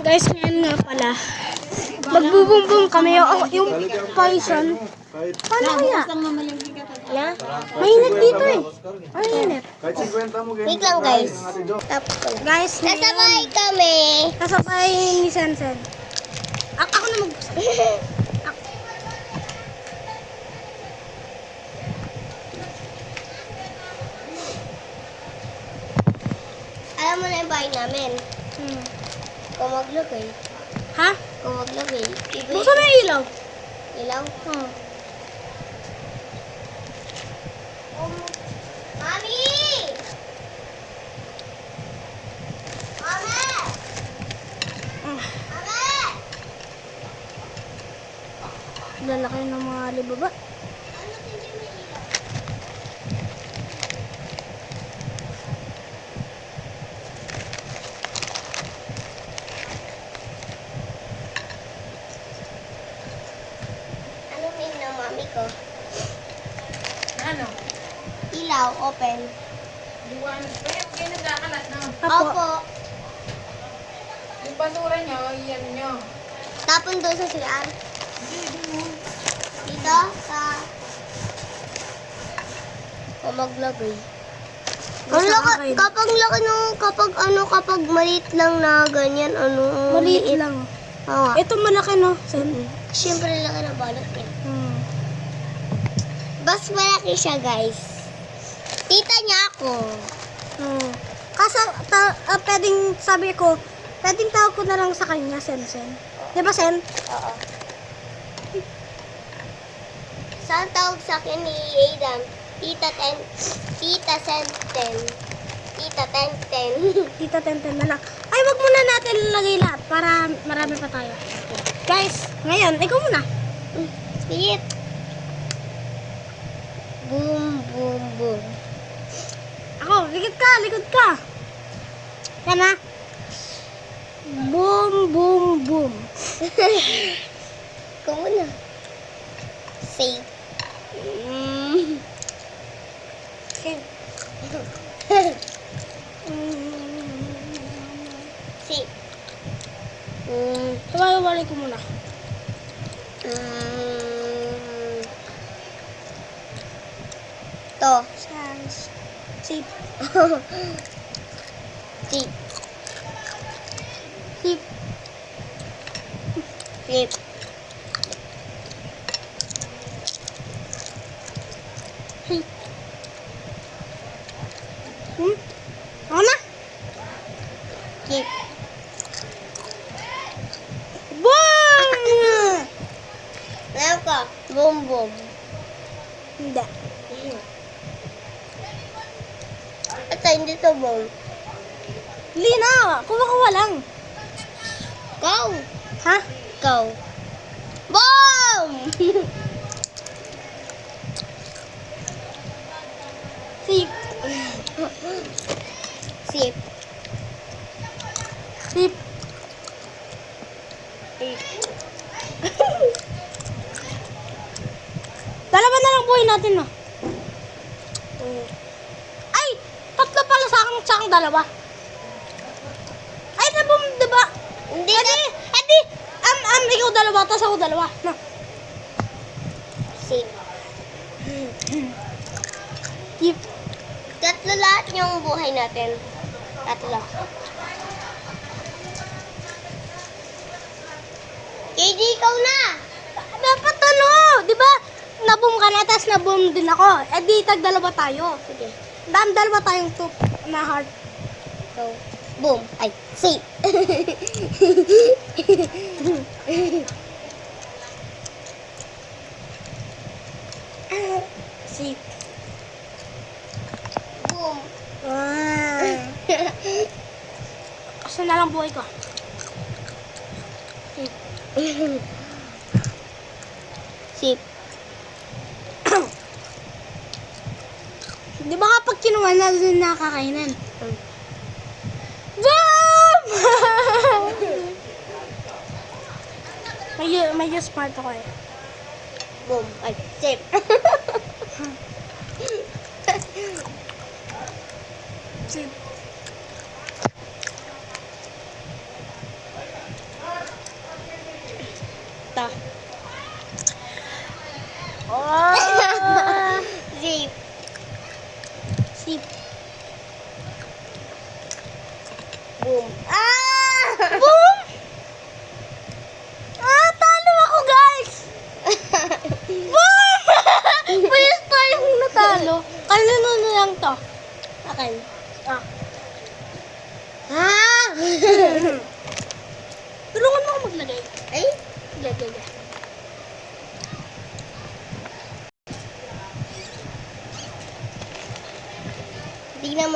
Guys, ngayon nga pala, magbubumbum kami yung poison. Paano kaya? Na? Mainit dito eh. Mainit. Wait lang guys. Tapos ko na. Guys, Kasabay kami. kasabay ni Sensen. Ako na mag-gusto. Alam mo na yung bahay namin. Hmm. Kung maglagay. Ha? Kung maglagay. Buksan mo yung ilaw. Ilaw? Hmm. Mami! Mami! Ah, Mami! lalaki ng mga libaba. Ano hindi may ilaw? Ano min ng mami ko? Ano? Ilaw, open. Liwanag pa yan. Kayo nagkakalat na. Apo. Opo. Yung basura nyo, yan nyo. Tapon doon sa CR. Dito sa... Kung maglagay. Basta akin. Kapag maliit lang na ganyan, Maliit lang. Oo. Ito malaki no, Sen. Siyempre laki na balot niya. Hmm. Bas malaki siya, guys. Tita niya ako. Hmm. Kasi, pwedeng sabi ko, pwedeng tawag ko na lang sa kanya, Sen. Di ba, Sen? Oo. Saan tawag sa akin ni Aidan? Tita Senten. Tita Tenten. Tita Tenten na lang. Ay, wag muna natin ilagay lahat para marami pa tayo. Guys, ngayon, ikaw muna. Speed. Boom, boom, boom. Ako, likod ka. Yan na. Boom, boom, boom. Ikaw muna. Safe. Okay. Safe. Sabay ko muna. To. Sans. Sip. Safe. Safe. Safe. Sip. Ako na. Safe. Boom! Alam ko. Boom, boom. Hindi. Ito, hindi to boom. Lina, kuha lang. Go. Ha? Go. Boom! Sip. Sip. Sip. Dalawa na lang buhay natin, no? Ay! Tatlo pala sa akin dalawa. Ay, nabum, diba? Hindi Edi, ikaw dalawa, tas ako dalawa. No. Sip. Sip. Tatlo lahat yung buhay natin. Tatlo. KD, ikaw na! Dapat ano, di ba? Naboom ka na, tas naboom din ako. Eh di, tag-dalawa tayo. Sige. Dalawa tayong top na heart. Go. Boom. Ay, sip. Sip. Boom. Kasi na lang buhay ko. Sip. Sip. Di ba kapag kinuha na din nakakainan? Boom! medyo smart ako eh. Boom. Ay, sip. Sip. to. Oh! Zip. Sip. Boom. Ah! Boom! Ah, talo ako, guys! Boom! Pwes tayong natalo. Kalino na lang to. Okay. Ah. Ah! Tulungan mo ako maglagay. Ay? Gagay. Tignan mo